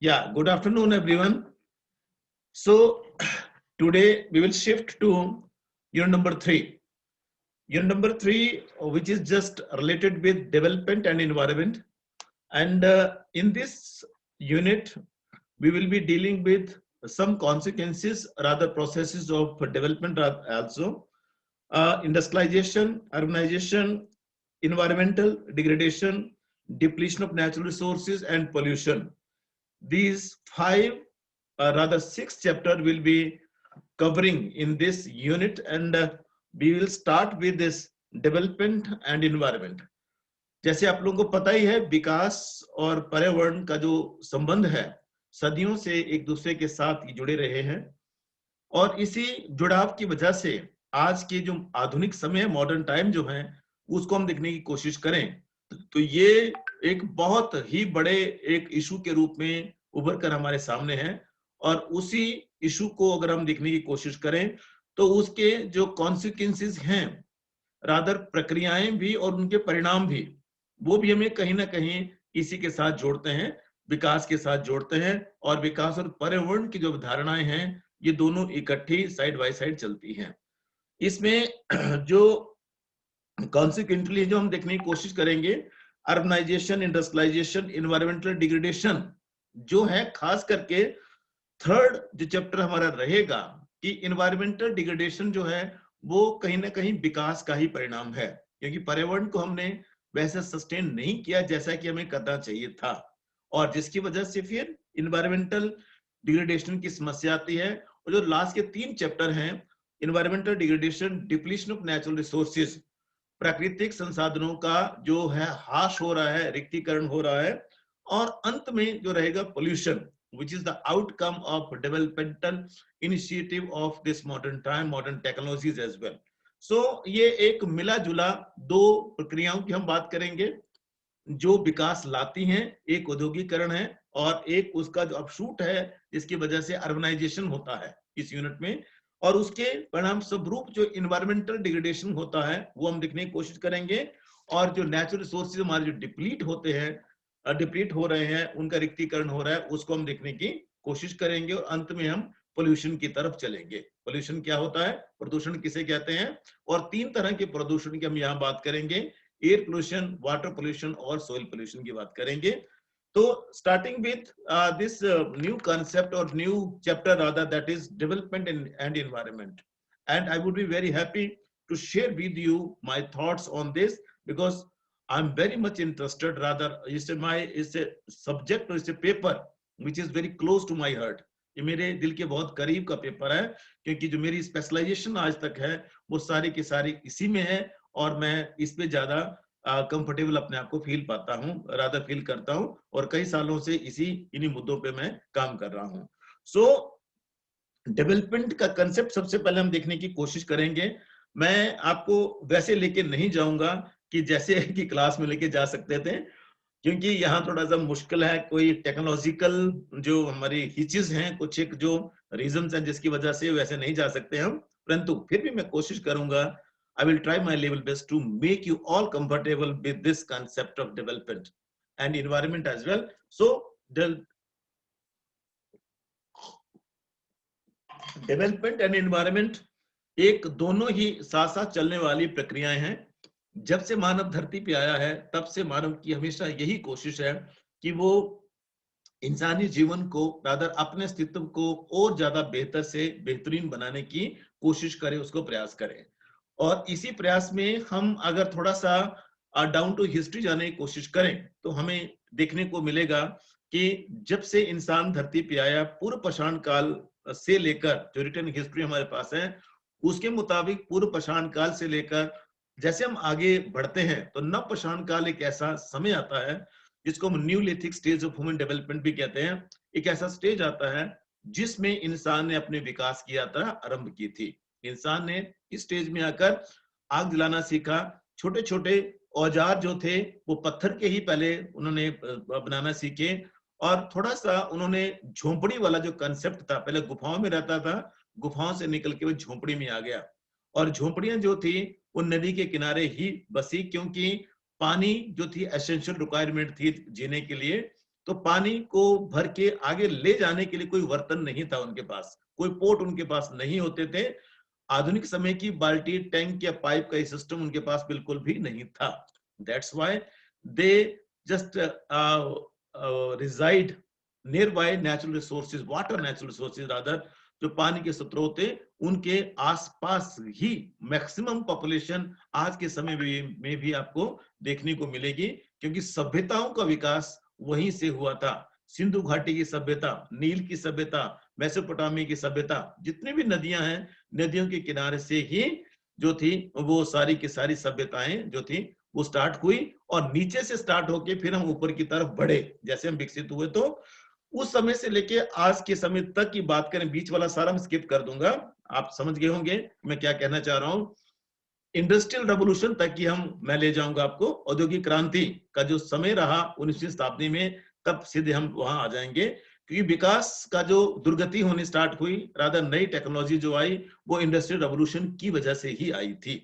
Yeah, good afternoon, everyone. So, today we will shift to unit number 3. Unit number 3, which is just related with development and environment. And in this unit, we will be dealing with some consequences, rather processes of development also. Industrialization, urbanization, environmental degradation, depletion of natural resources, and pollution. These five, rather six chapter will be covering in this unit, and we will start with this development and environment. जैसे आप लोगों को पता ही है, विकास और पर्यावरण का जो संबंध है सदियों से एक दूसरे के साथ जुड़े रहे हैं, और इसी जुड़ाव की वजह से आज के जो आधुनिक समय, मॉडर्न टाइम जो है, उसको हम देखने की कोशिश करें तो ये एक बहुत ही बड़े एक इशू के रूप में उभर कर हमारे सामने है। और उसी इशू को अगर हम देखने की कोशिश करें तो उसके जो कॉन्सिक्वेंसेस हैं, रादर प्रक्रियाएं भी और उनके परिणाम भी, वो भी हमें कहीं ना कहीं इसी के साथ जोड़ते हैं, विकास के साथ जोड़ते हैं। और विकास और पर्यावरण की जो धारणाएं हैं, ये दोनों इकट्ठी साइड बाय साइड चलती हैं। इसमें जो कॉन्सिक्वेंटली जो हम देखने की कोशिश करेंगे, अर्बनाइजेशन, इंडस्ट्रियलाइजेशन, इन्वायरमेंटल डिग्रेडेशन जो है, खास करके थर्ड जो चैप्टर हमारा रहेगा कि इन्वायरमेंटल डिग्रेडेशन जो है वो कहीं ना कहीं विकास का ही परिणाम है, क्योंकि पर्यावरण को हमने वैसे सस्टेन नहीं किया जैसा कि हमें करना चाहिए था, और जिसकी वजह से फिर इन्वायरमेंटल डिग्रेडेशन की समस्या आती है। और जो लास्ट के 3 चैप्टर हैं, environmental degradation, depletion of natural resources, प्राकृतिक संसाधनों का जो है हाश हो रहा है, रिक्तीकरण हो रहा है, और अंत में जो रहेगा pollution, which is the outcome of developmental initiative of this modern time, modern technologies as well. So ये एक मिला जुला दो प्रक्रियाओं की हम बात करेंगे जो विकास लाती हैं। एक औद्योगिकरण है और एक उसका जो अपशूट है जिसकी वजह से अर्बनाइजेशन होता है इस यूनिट में, और उसके परिणाम स्वरूप जो इन्वायरमेंटल डिग्रेडेशन होता है वो हम देखने की कोशिश करेंगे। और जो नेचुरल रिसोर्सेज हमारे जो डिप्लीट होते हैं, डिप्लीट हो रहे हैं, उनका रिक्तीकरण हो रहा है, उसको हम देखने की कोशिश करेंगे। और अंत में हम पोल्यूशन की तरफ चलेंगे। पोल्यूशन क्या होता है, प्रदूषण किसे कहते हैं, और 3 तरह के प्रदूषण की हम यहाँ बात करेंगे, एयर पोल्यूशन, वाटर पोल्यूशन और सोइल पोल्यूशन की बात करेंगे। तो starting with this new concept or new chapter rather, that is development and environment, and I would be very happy to share with you my thoughts on this, because I'm very much interested, rather it's a subject or it's a paper which is very close to my heart. ये मेरे दिल के बहुत करीब का paper है, क्योंकि जो मेरी स्पेशलाइजेशन आज तक है वो सारी की सारी इसी में है, और मैं इस पे ज्यादा कंफर्टेबल अपने आप को फील पाता हूँ, रादर फील करता हूँ, और कई सालों से इन्हीं मुद्दों पे मैं काम कर रहा हूँ। सो डेवलपमेंट का कंसेप्ट सबसे पहले हम देखने की कोशिश करेंगे। मैं आपको वैसे लेके नहीं जाऊंगा कि जैसे कि क्लास में लेके जा सकते थे, क्योंकि यहाँ थोड़ा सा मुश्किल है, कोई टेक्नोलॉजिकल जो हमारी हिचेस हैं, कुछ एक जो रीजंस हैं जिसकी वजह से वैसे नहीं जा सकते हम, परंतु फिर भी मैं कोशिश करूंगा, I will try my level best to make you all comfortable with this concept of development and environment as well. So development and environment एक दोनों ही साथ साथ चलने वाली प्रक्रियाएं हैं। जब से मानव धरती पे आया है तब से मानव की हमेशा यही कोशिश है कि वो इंसानी जीवन को, रादर अपने अस्तित्व को और ज्यादा बेहतर से बेहतरीन बनाने की कोशिश करे, उसको प्रयास करें। और इसी प्रयास में हम अगर थोड़ा सा डाउन टू हिस्ट्री जाने की कोशिश करें तो हमें देखने को मिलेगा कि जब से इंसान धरती पे आया, पूर्व पाषाण काल से लेकर जो रिटर्न हिस्ट्री हमारे पास है उसके मुताबिक पूर्व पाषाण काल से लेकर जैसे हम आगे बढ़ते हैं तो नव पाषाण काल एक ऐसा समय आता है जिसको हम Neolithic stage of human development भी कहते हैं। एक ऐसा स्टेज आता है जिसमें इंसान ने अपने विकास की यात्रा आरंभ की थी। इंसान ने इस स्टेज में आकर आग जलाना सीखा, छोटे छोटे औजार जो थे वो पत्थर के ही पहले उन्होंने बनाना सीखे, और थोड़ा सा उन्होंने झोंपड़ी वाला जो कंसेप्ट था, पहले गुफाओं में रहता था, गुफाओं से निकल के वो झोंपड़ी में आ गया। और झोंपड़ियां जो थी वो नदी के किनारे ही बसी, क्योंकि पानी जो थी एसेंशियल रिक्वायरमेंट थी जीने के लिए। तो पानी को भर के आगे ले जाने के लिए कोई बर्तन नहीं था उनके पास, कोई पोर्ट उनके पास नहीं होते थे। आधुनिक समय की बाल्टी, टैंक या पाइप का सिस्टम उनके पास बिल्कुल भी नहीं था। That's why they just resided near by natural resources, water natural resources rather, जो पानी के स्रोत थे उनके आसपास ही मैक्सिमम पॉपुलेशन आज के समय में भी आपको देखने को मिलेगी, क्योंकि सभ्यताओं का विकास वहीं से हुआ था। सिंधु घाटी की सभ्यता, नील की सभ्यता, मेसोपोटामिया की सभ्यता, जितनी भी नदियां हैं, नदियों के किनारे से ही जो थी वो सारी की सारी सभ्यताएं जो थी वो स्टार्ट हुई, और नीचे से स्टार्ट होके फिर हम ऊपर की तरफ बढ़े जैसे हम विकसित हुए। तो उस समय से लेके आज के समय तक की बात करें, बीच वाला सारा मैं स्किप कर दूंगा, आप समझ गए होंगे मैं क्या कहना चाह रहा हूं। इंडस्ट्रियल रेवोल्यूशन तक की मैं ले जाऊंगा आपको, औद्योगिक क्रांति का जो समय रहा 19वीं शताब्दी में, तब सीधे हम वहां आ जाएंगे, क्योंकि विकास का जो दुर्गति होनी स्टार्ट हुई, रादर नई टेक्नोलॉजी जो आई वो इंडस्ट्रियल रेवोल्यूशन की वजह से ही आई थी।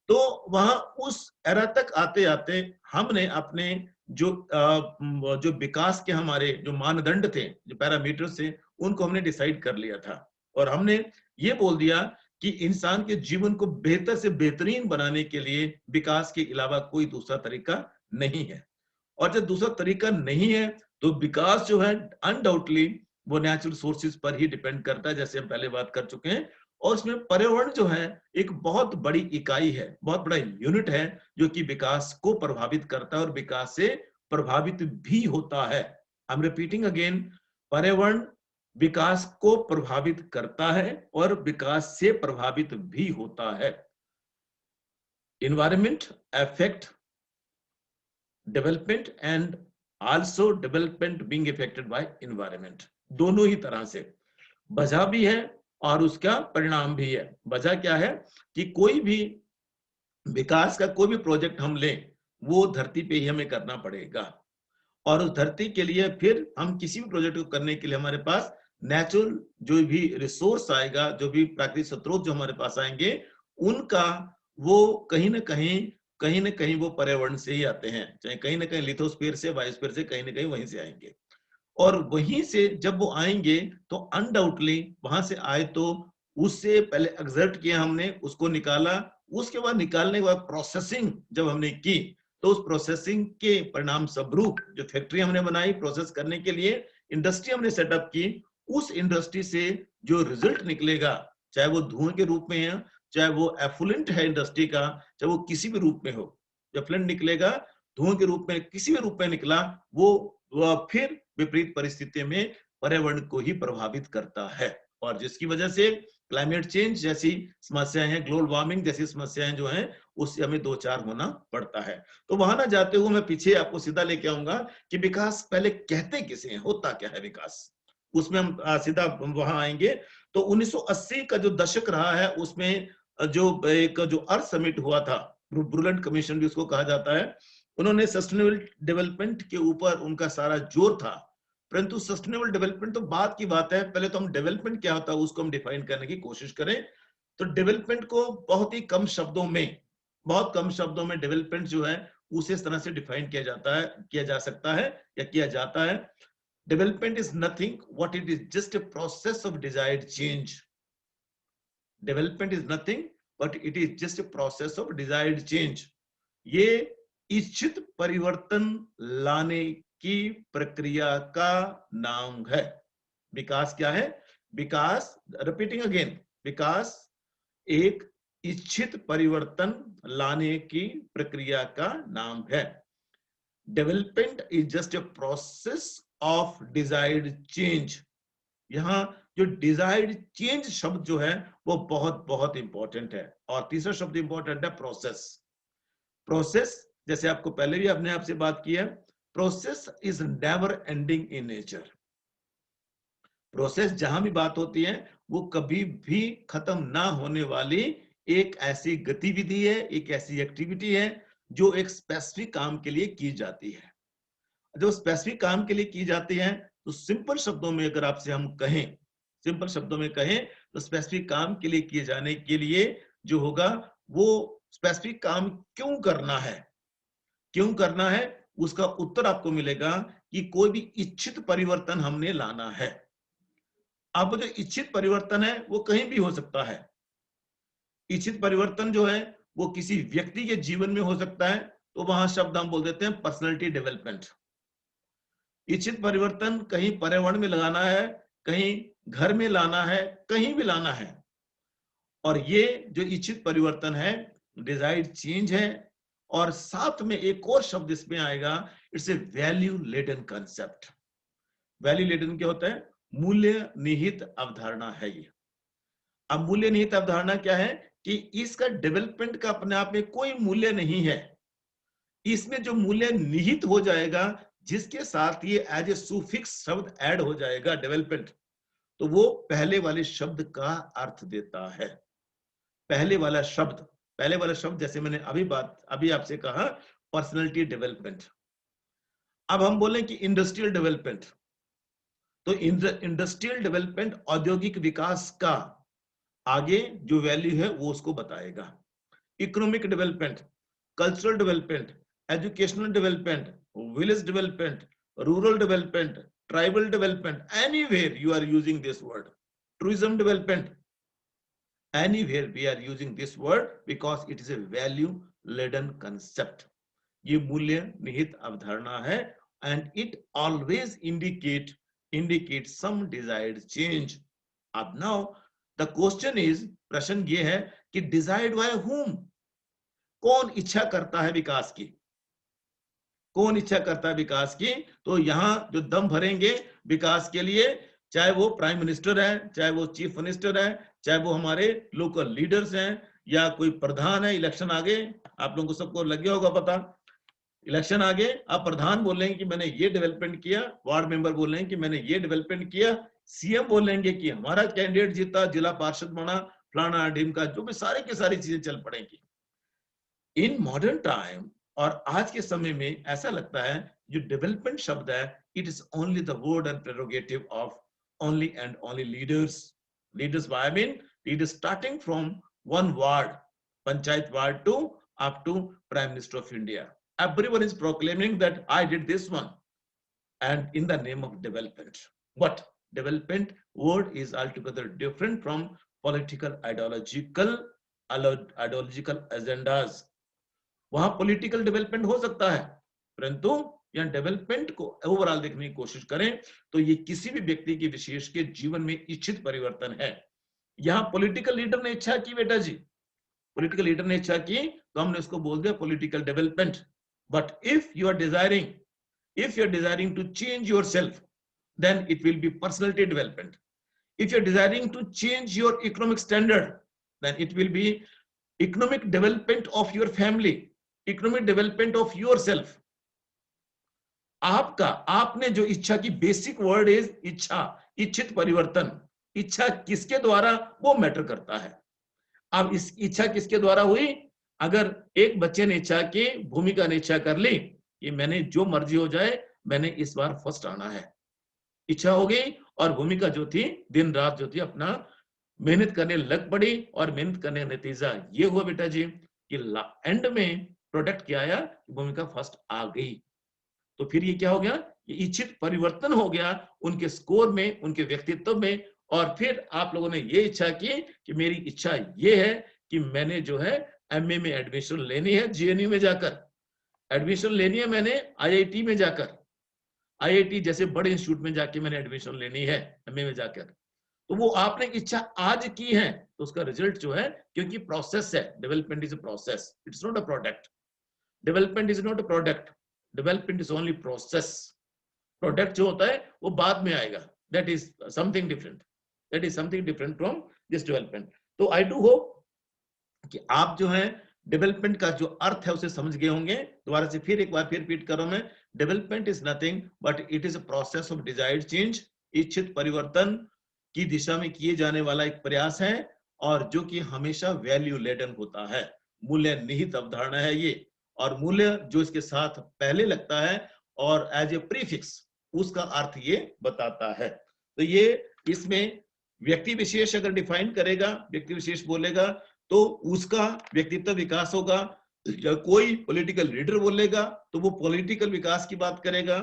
तो वहां उस एरा तक आते आते हमने अपने जो विकास के हमारे जो मानदंड थे, जो पैरामीटर्स थे, उनको हमने डिसाइड कर लिया था, और हमने ये बोल दिया कि इंसान के जीवन को बेहतर से बेहतरीन बनाने के लिए विकास के अलावा कोई दूसरा तरीका नहीं है। और जब दूसरा तरीका नहीं है तो विकास जो है अनडाउटली वो नेचुरल सोर्सेज पर ही डिपेंड करता है, जैसे हम पहले बात कर चुके हैं। और उसमें पर्यावरण जो है एक बहुत बड़ी इकाई है, बहुत बड़ा यूनिट है, जो कि विकास को प्रभावित करता है और विकास से प्रभावित भी होता है। आई एम रिपीटिंग अगेन, पर्यावरण विकास को प्रभावित करता है और विकास से प्रभावित भी होता है। Environment affect development and also development being affected by environment, दोनों ही तरह से वजह भी है और उसका परिणाम भी है। वजह क्या है कि कोई भी विकास का कोई भी प्रोजेक्ट हम लें वो धरती पे ही हमें करना पड़ेगा, और उस धरती के लिए फिर हम किसी भी प्रोजेक्ट को करने के लिए हमारे पास नेचुरल जो भी रिसोर्स आएगा, जो भी प्राकृतिक स्रोत जो हमारे पास आएंगे, उनका वो कहीं ना कहीं वो पर्यावरण से ही आते हैं, चाहे कहीं ना कहीं लिथोस्फीयर से, बायोस्फीयर से, कहीं ना कहीं वहीं से आएंगे। और वहीं से जब वो आएंगे तो अनडाउटली वहां से आए तो उससे पहले एक्सर्ट किया हमने, उसको निकाला, उसके बाद निकालने के बाद प्रोसेसिंग जब हमने की, तो उस प्रोसेसिंग के परिणाम स्वरूप जो फैक्ट्री हमने बनाई प्रोसेस करने के लिए, इंडस्ट्री हमने सेटअप की, उस इंडस्ट्री से जो रिजल्ट निकलेगा, चाहे वो धुएं के रूप में है, चाहे वो एफुलेंट है इंडस्ट्री का, चाहे वो किसी भी रूप में हो, जब एफुलेंट निकलेगा, धुएं के रूप में, किसी भी रूप में निकला, वो फिर विपरीत परिस्थिति में पर्यावरण को ही प्रभावित करता है, और जिसकी वजह से क्लाइमेट चेंज जैसी समस्याएं हैं, ग्लोबल वार्मिंग जैसी समस्याएं जो हैं, उससे हमें दो चार होना पड़ता है। तो वहां ना जाते हुए मैं पीछे आपको सीधा लेके आऊंगा कि विकास पहले कहते किसे हैं, होता क्या है विकास, उसमें हम सीधा वहां आएंगे। तो 1980 का जो दशक रहा है, उसमें जो एक जो अर्थ समिट हुआ था, ब्रुलैंड कमीशन भी उसको कहा जाता है, उन्होंने सस्टेनेबल डेवलपमेंट के ऊपर उनका सारा जोर था। परंतु सस्टेनेबल डेवलपमेंट तो बात की बात है, पहले तो हम डेवलपमेंट क्या होता है उसको हम डिफाइन करने की कोशिश करें। तो डेवलपमेंट को बहुत ही कम शब्दों में, बहुत कम शब्दों में डेवलपमेंट जो है उसे इस तरह से डिफाइन किया जाता है, किया जा सकता है या किया जाता है। Development is nothing what it is, just a process of desired change. Development is nothing but it is just a process of desired change. ये इच्छित परिवर्तन लाने की प्रक्रिया का नाम है। विकास क्या है? विकास, रिपीटिंग अगेन, विकास एक इच्छित परिवर्तन लाने की प्रक्रिया का नाम है। Development is just a process of desired change. यहां जो डिजायर्ड चेंज शब्द जो है वो बहुत बहुत इंपॉर्टेंट है। और तीसरा शब्द इंपॉर्टेंट है प्रोसेस। प्रोसेस, जैसे आपको पहले भी अपने आप से बात की है, process is never ending in nature. Process जहां भी बात होती है वो कभी भी खत्म ना होने वाली एक ऐसी गतिविधि है, एक ऐसी एक्टिविटी है जो एक स्पेसिफिक काम के लिए की जाती है। जो स्पेसिफिक काम के लिए की जाती है, तो सिंपल शब्दों में अगर आपसे हम कहें, सिंपल शब्दों में कहें, तो स्पेसिफिक काम के लिए किए जाने के लिए जो होगा वो स्पेसिफिक काम क्यों करना है, क्यों करना है उसका उत्तर आपको मिलेगा कि कोई भी इच्छित परिवर्तन हमने लाना है। अब जो इच्छित परिवर्तन है वो कहीं भी हो सकता है। इच्छित परिवर्तन जो है वो किसी व्यक्ति के जीवन में हो सकता है, तो वहां शब्द हम बोल देते हैं पर्सनालिटी डेवलपमेंट। इच्छित परिवर्तन कहीं पर्यावरण में लगाना है, कहीं घर में लाना है, कहीं भी लाना है। और ये जो इच्छित परिवर्तन है डिजायर्ड चेंज है। और साथ में एक और शब्द इसमें आएगा, it's a value laden concept. Value laden क्या होता है? मूल्य निहित अवधारणा है ये। अब मूल्य निहित अवधारणा क्या है कि इसका डेवलपमेंट का अपने आप में कोई मूल्य नहीं है। इसमें जो मूल्य निहित हो जाएगा, जिसके साथ ये एज ए सुफिक्स शब्द ऐड हो जाएगा डेवलपमेंट, तो वो पहले वाले शब्द का अर्थ देता है। पहले वाला शब्द जैसे मैंने अभी आपसे कहा पर्सनालिटी डेवलपमेंट। अब हम बोलें कि इंडस्ट्रियल डेवलपमेंट, तो इंडस्ट्रियल डेवलपमेंट औद्योगिक विकास का आगे जो वैल्यू है वो उसको बताएगा। Economic development, cultural development, educational development, village development, rural development, tribal development, anywhere you are using this word, tourism development, anywhere we are using this word because it is a value laden concept. ये मूल्य निहित अवधारणा है and it always indicate some desired change. अब now the question is, प्रश्न ये है कि desired by whom? कौन इच्छा करता है विकास की? कौन इच्छा करता है विकास की? तो यहां जो दम भरेंगे विकास के लिए, चाहे वो प्राइम मिनिस्टर है, चाहे वो चीफ मिनिस्टर है, चाहे वो हमारे लोकल लीडर्स हैं, या कोई प्रधान है। इलेक्शन आगे आप लोगों को सबको लग गया होगा पता, इलेक्शन आगे अब प्रधान बोलेंगे कि मैंने ये डेवलपमेंट किया, वार्ड मेंबर बोलेंगे कि मैंने ये डेवलपमेंट किया, सीएम बोलेंगे कि हमारा कैंडिडेट जीता, जिला पार्षद बना, फलाना ढिमका, जो भी सारी की सारी चीजें चल पड़ेंगी। इन मॉडर्न टाइम और आज के समय में ऐसा लगता है जो डेवलपमेंट शब्द है, it is only the word and prerogative of only and only leaders. By I mean leaders starting from one ward, panchayat ward, to up to Prime Minister of India. Everyone is proclaiming that I did this one, and in the name of development. But development word is altogether different from political ideological agendas. वहां political development हो सकता है, परंतु यहाँ development को overall देखने की कोशिश करें तो ये किसी भी व्यक्ति के विशेष के जीवन में इच्छित परिवर्तन है। यहाँ पॉलिटिकल लीडर ने इच्छा की, बेटा जी पॉलिटिकल लीडर ने इच्छा की तो हमने उसको बोल दिया political development. But if you are desiring to change yourself, then it will be personality development. If you are desiring to change your economic standard, then it will be economic development of your family, economic development of yourself. आपने जो इच्छा की basic word is इच्छा, इच्छित परिवर्तन। इच्छा किसके द्वारा वो मैटर करता है। अब इस इच्छा किसके द्वारा हुई? अगर एक बच्चे ने इच्छा की, भूमिका ने इच्छा कर ली, ये मैंने जो मर्जी हो जाए मैंने इस बार फर्स्ट आना है, इच्छा हो गई, और भूमिका जो थी दिन रात जो थी अपना मेहनत करने लग पड़ी, और मेहनत करने का नतीजा ये हुआ बेटा जी कि एंड में प्रोडक्ट क्या आया, भूमिका फर्स्ट आ गई। तो फिर ये क्या हो गया? ये इच्छित परिवर्तन हो गया उनके स्कोर में, उनके व्यक्तित्व में। और फिर आप लोगों ने ये इच्छा की कि मेरी इच्छा ये है कि मैंने जो है एमए में एडमिशन लेनी है, जीएनयू में जाकर एडमिशन लेनी है, मैंने आईआईटी में जाकर, आईआईटी जैसे बड़े इंस्टीट्यूट में जाके मैंने एडमिशन लेनी है एमए में जाकर। तो वो आपने इच्छा आज की है तो उसका रिजल्ट जो है, क्योंकि प्रोसेस है, development is a process, it's not a product. Development is not a product, development is only process. Product जो होता है वो बाद में आएगा, that is something different, that is something different from this development. तो आई डू होप कि आप जो है डेवलपमेंट का जो अर्थ है उसे समझ गए होंगे। दोबारा से फिर एक बार फिर रिपीट करो मैं, development is nothing but it is a process of desired change. इच्छित परिवर्तन की दिशा में किए जाने वाला एक प्रयास है, और जो कि हमेशा वैल्यू लेडन होता है, मूल्य निहित अवधारणा है ये। और मूल्य जो इसके साथ पहले लगता है और एज ए प्रीफिक्स उसका अर्थ ये बताता है। तो ये इसमें व्यक्ति विशेष अगर डिफाइन करेगा, व्यक्ति विशेष बोलेगा तो उसका व्यक्तित्व विकास होगा, या कोई पॉलिटिकल लीडर बोलेगा तो वो पॉलिटिकल विकास की बात करेगा,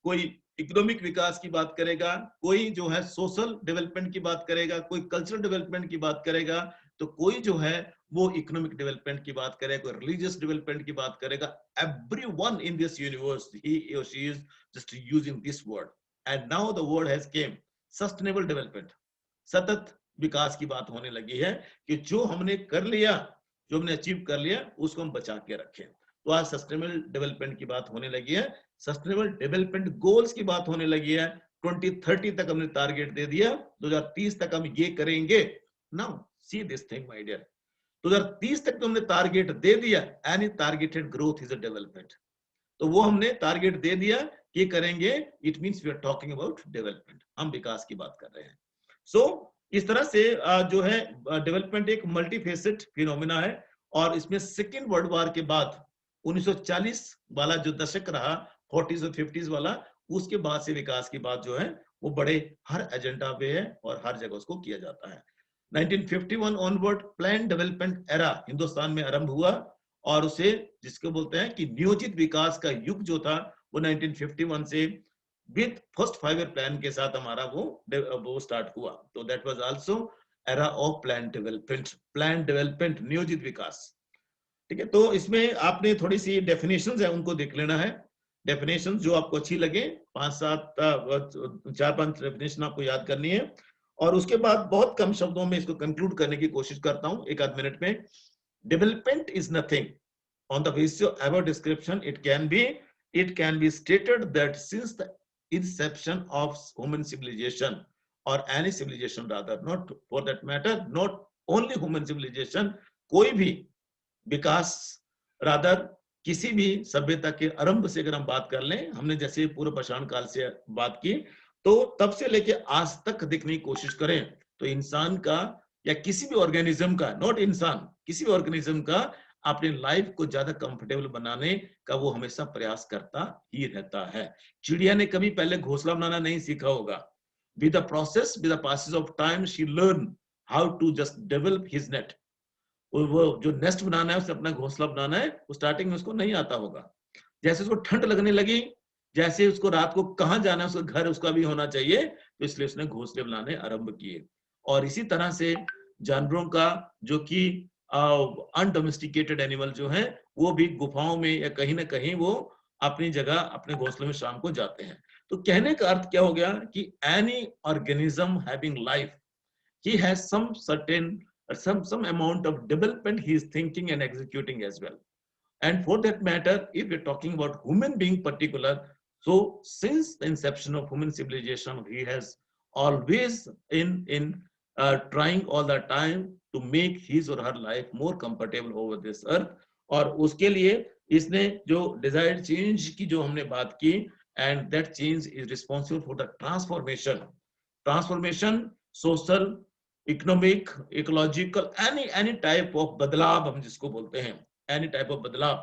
कोई इकोनॉमिक विकास की बात करेगा, कोई जो है सोशल डेवलपमेंट की बात करेगा, कोई कल्चरल डेवलपमेंट की बात करेगा, तो कोई जो है वो इकोनॉमिक डेवलपमेंट की बात करेगा, कोई रिलीजियस डेवलपमेंट की बात करेगा. Everyone in this universe, he or she is just using this word. And now the word has came, sustainable development. सतत विकास की बात होने लगी है कि जो हमने कर लिया, जो हमने अचीव कर लिया, उसको हम बचा के रखें. तो आज सस्टेनेबल डेवलपमेंट की बात होने लगी है, सस्टेनेबल डेवलपमेंट गोल्स की बात होने लगी है. 2030 तक हमने टारगेट दे दिया, 2030 तक हम ये करेंगे. Now see this thing my dear, 2030 तक तो हमने टारगेट दे दिया. Any targeted growth is a development. तो वो हमने टारगेट दे दिया, ये करेंगे, it means we are talking about development, हम विकास की बात कर रहे हैं. सो इस तरह से जो है डेवलपमेंट एक मल्टीफेसेट फिनोमिना है. और इसमें सेकेंड वर्ल्ड वॉर के बाद 1940 वाला जो दशक रहा, 40s और 50s वाला, उसके बाद से विकास की बात जो है वो बड़े हर एजेंडा पे है और हर जगह उसको किया जाता है. 1951 onward plan development era Hindustan में आरंभ हुआ, और उसे जिसको बोलते हैं कि नियोजित विकास का युग जो था वो 1951 से विद फर्स्ट 5 ईयर प्लान के साथ हमारा वो स्टार्ट हुआ. तो that was also era of plan development, नियोजित विकास. ठीक है, तो इसमें आपने थोड़ी सी डेफिनेशंस है उनको देख लेना है. डेफिनेशंस जो आपको अच्छी लगे, 4-5 डेफिनेशन आपको याद करनी है, और उसके बाद बहुत कम शब्दों में इसको कंक्लूड करने की कोशिश करता हूं, एक आध मिनट में. Development is nothing on the basis of our description. It can be stated that since the inception of human civilization, or any civilization rather, not for that matter, not only human civilization, कोई भी विकास rather किसी भी सभ्यता के आरंभ से अगर हम बात कर लें, हमने जैसे पूर्व पाषाण काल से बात की, तो तब से लेके आज तक देखने की कोशिश करें तो इंसान का या किसी भी ऑर्गेनिज्म का, नॉट इंसान, किसी भी ऑर्गेनिज्म का अपनी लाइफ को ज्यादा कंफर्टेबल बनाने का वो हमेशा प्रयास करता ही रहता है. चिड़िया ने कभी पहले घोंसला बनाना नहीं सीखा होगा. With the process, with the passes of time, she learn how to just develop his net. वो जो नेस्ट बनाना है, उसे अपना घोंसला बनाना है, वो स्टार्टिंग में उसको नहीं आता होगा. जैसे उसको ठंड लगने लगी, जैसे उसको रात को कहां जाना है, उसका घर उसका भी होना चाहिए, तो इसलिए उसने घोंसले बनाने आरंभ किए. और इसी तरह से जानवरों का, जो कि अनडोमेस्टिकेटेड एनिमल जो है, वो भी गुफाओं में या कहीं ना कहीं वो अपनी जगह, अपने घोंसले में शाम को जाते हैं. तो कहने का अर्थ क्या हो गया कि any organism having life, he has some amount of development he is thinking and executing as well. And for that matter, if we're talking about human being particular, so since the inception of human civilization, he has always in trying all the time to make his or her life more comfortable over this earth. और उसके लिए इसने जो desired change की जो हमने बात की, and that change is responsible for the transformation, social, economic, ecological, any type of बदलाव हम जिसको बोलते हैं, एनी टाइप ऑफ बदलाव.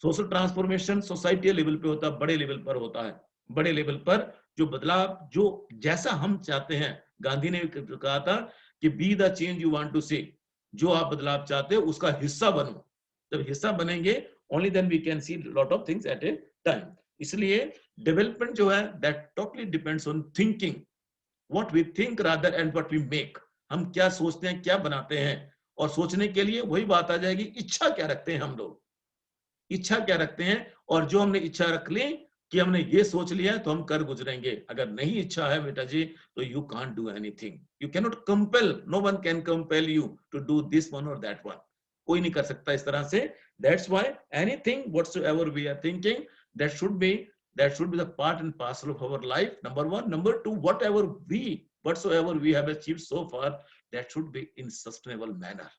सोशल ट्रांसफॉर्मेशन सोसाइटी लेवल पे होता है, बड़े लेवल पर होता है. बड़े लेवल पर जो बदलाव, जो जैसा हम चाहते हैं, गांधी ने कहा था कि be the change you want to see, जो आप बदलाव चाहते हो उसका हिस्सा बनो. जब हिस्सा बनेंगे, only then we can see lot of things at a time. इसलिए डेवलपमेंट जो है, that totally depends on thinking, what we think rather and what we make. हम क्या सोचते हैं, क्या बनाते हैं. और सोचने के लिए वही बात आ जाएगी, इच्छा क्या रखते हैं हम लोग, इच्छा क्या रखते हैं. और जो हमने इच्छा रख ली कि हमने ये सोच लिया तो हम कर गुजरेंगे. अगर नहीं इच्छा है बेटा जी, तो you can't do anything. You can not compel, no one can compel you to do this one और दैट वन. कोई नहीं कर सकता इस तरह से. That's why anything whatsoever we are thinking, that should be the part and parcel of our life, number one. Number two, whatsoever we have achieved so far, that should be in sustainable manner.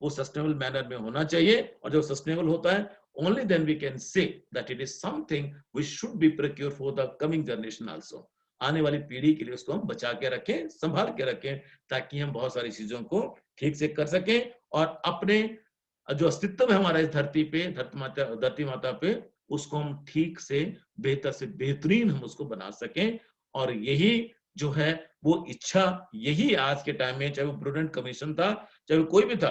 वो sustainable manner में होना चाहिए. और जब sustainable होता है, only then we can say that it is something which should be procured for the coming generation also. आने वाली पीढ़ी के लिए उसको हम बचा के रखें, संभाल के रखें, ताकि हम बहुत सारी चीजों को ठीक से कर सकें और अपने जो अस्तित्व है हमारा इस धरती पे, धरती माता पे, उसको हम ठीक से बेहतर से बेहतरीन हम उसको बना सकें. और यही जो है वो इच्छा, यही आज के टाइम में, चाहे वो प्रूडेंट कमीशन था, चाहे वो कोई भी था,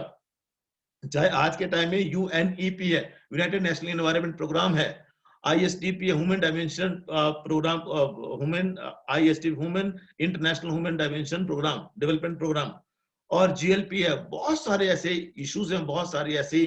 चाहे आज के टाइम में यूएनईपी है, यूनाइटेड नेशनल एनवायरनमेंट प्रोग्राम है, आईएसडीपी है, human dimension programme, human ISD human international human dimension programme, development programme, और जीएलपी है। बहुत सारे ऐसे इश्यूज हैं, बहुत सारी ऐसी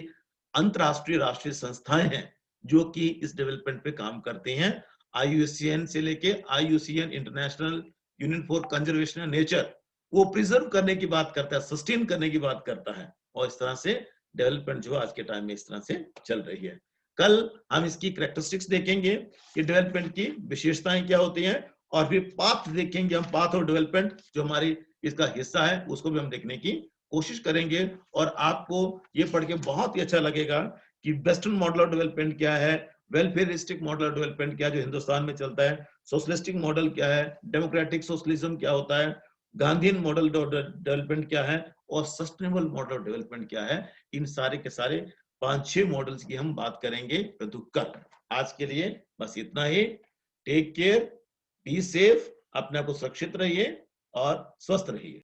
अंतरराष्ट्रीय राष्ट्रीय संस्थाएं हैं जो कि इस डेवलपमेंट पे काम करते हैं। आईयूसीएन से लेके IUCN international union for conservation of nature, वो प्रिजर्व करने की बात करता है, सस्टेन करने की बात करता है, और इस तरह से डेवलपमेंट जो आज के टाइम में इस तरह से चल रही है। कल हम इसकी कैरेक्टरिस्टिक्स देखेंगे कि डेवलपमेंट की विशेषताएं क्या होती हैं, और फिर पाथ देखेंगे हम, पाथ ऑफ डेवलपमेंट जो हमारी इसका हिस्सा है उसको भी हम देखने की कोशिश करेंगे। और आपको ये पढ़ के बहुत ही अच्छा लगेगा कि वेस्टर्न मॉडल ऑफ डेवलपमेंट क्या है, वेलफेयरिस्टिक मॉडल ऑफ डेवलपमेंट क्या है जो हिंदुस्तान में चलता है, सोशलिस्टिक मॉडल क्या है, डेमोक्रेटिक सोशलिज्म क्या होता है, गांधीयन मॉडल डेवलपमेंट क्या है, और सस्टेनेबल मॉडल ऑफ डेवलपमेंट क्या है। इन सारे के सारे 5-6 मॉडल्स की हम बात करेंगे कल। आज के लिए बस इतना ही। टेक केयर, बी सेफ, अपने आप को सुरक्षित रहिए और स्वस्थ रहिए।